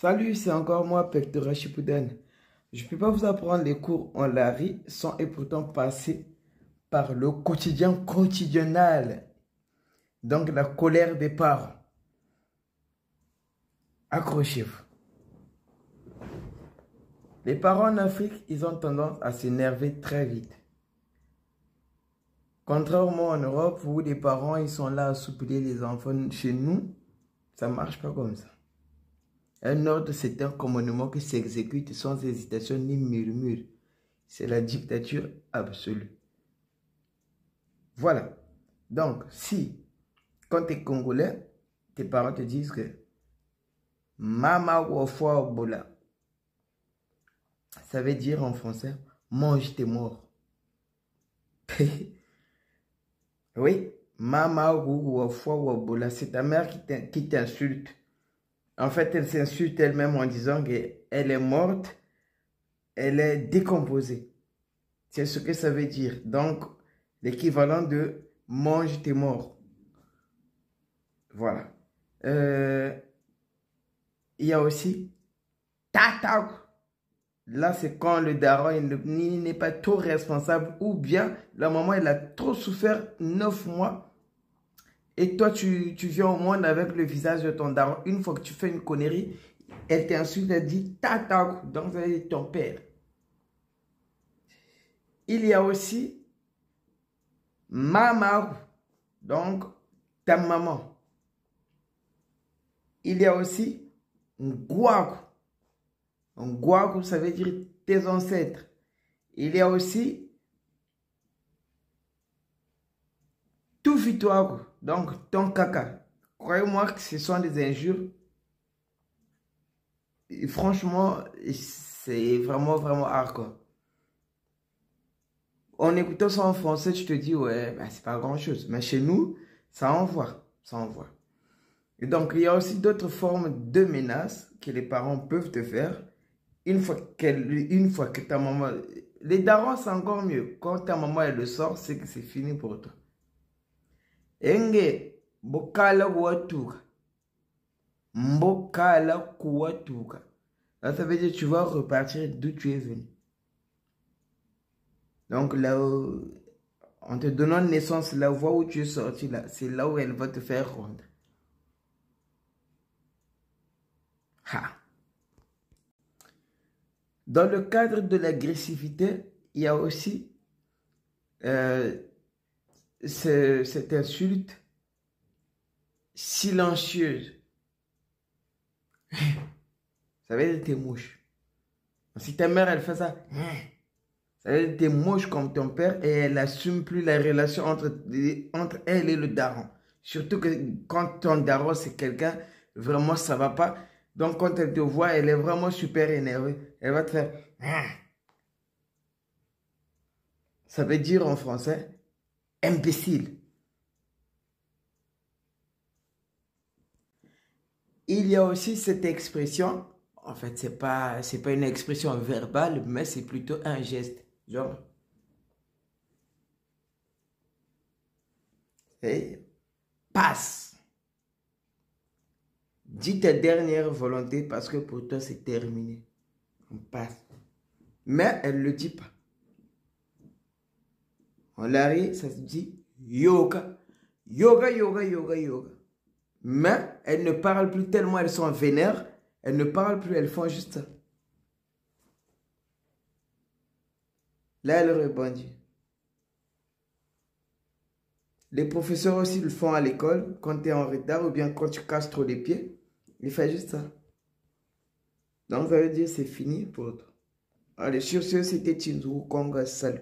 Salut, c'est encore moi, Pectora Shippuden. Je ne peux pas vous apprendre les cours en Lari sans et pourtant passer par le quotidien quotidiennal. Donc la colère des parents. Accrochez-vous. Les parents en Afrique, ils ont tendance à s'énerver très vite. Contrairement en Europe où les parents, ils sont là à soupiler les enfants, chez nous, ça ne marche pas comme ça. Un ordre, c'est un commandement qui s'exécute sans hésitation ni murmure. C'est la dictature absolue. Voilà. Donc, si, quand tu es congolais, tes parents te disent que Mama wafwa bola, ça veut dire en français, mange tes morts. Oui, Mama wafwa bola, c'est ta mère qui t'insulte. En fait, elle s'insulte elle-même en disant qu'elle est morte, elle est décomposée. C'est ce que ça veut dire. Donc, l'équivalent de mange tes morts. Voilà. Il y a aussi tata. Là, c'est quand le daron n'est pas trop responsable ou bien la maman, elle a trop souffert 9 mois. Et toi, tu viens au monde avec le visage de ton daron. Une fois que tu fais une connerie, elle t'insulte, elle dit tata. Donc, c'est ton père. Il y a aussi maman. Donc, ta maman. Il y a aussi Ngwaku. Ngwaku, ça veut dire tes ancêtres. Il y a aussi Tufitoaku, donc ton caca. Croyez-moi que ce sont des injures. Et franchement, c'est vraiment hardcore. En écoutant ça en français, tu te dis, ouais, bah, c'est pas grand-chose. Mais chez nous, ça envoie. Ça envoie. Et donc, il y a aussi d'autres formes de menaces que les parents peuvent te faire. Une fois que ta maman... Les darons, c'est encore mieux. Quand ta maman, elle le sort, c'est que c'est fini pour toi. Enge, bokala kuwatuka. Mbokala kuwatuka. Là, ça veut dire que tu vas repartir d'où tu es venu. Donc, là où, en te donnant naissance, la voie où tu es sorti, là, c'est là où elle va te faire rendre. Ha! Dans le cadre de l'agressivité, il y a aussi cette insulte silencieuse. Ça veut dire que t'es moche. Si ta mère, elle fait ça, ça veut dire que t'es moche comme ton père et elle n'assume plus la relation entre elle et le daron. Surtout que quand ton daron, c'est quelqu'un, vraiment, ça va pas. Donc, quand elle te voit, elle est vraiment super énervée. Elle va te faire... Ça veut dire en français, imbécile. Il y a aussi cette expression, en fait, c'est pas une expression verbale, mais c'est plutôt un geste. Genre, hey, passe. Dis ta dernière volonté parce que pour toi, c'est terminé. On passe. Mais elle ne le dit pas. En lari, ça se dit yoga. Yoga, yoga, yoga, yoga. Mais elles ne parlent plus tellement, elles sont vénères. Elles ne parlent plus, elles font juste ça. Là, elle rebondit. Les professeurs aussi le font à l'école, quand tu es en retard ou bien quand tu casses trop les pieds. Ils font juste ça. Donc, ça veut dire c'est fini pour toi. Allez, sur ce, c'était Chinzou Konga. Salut.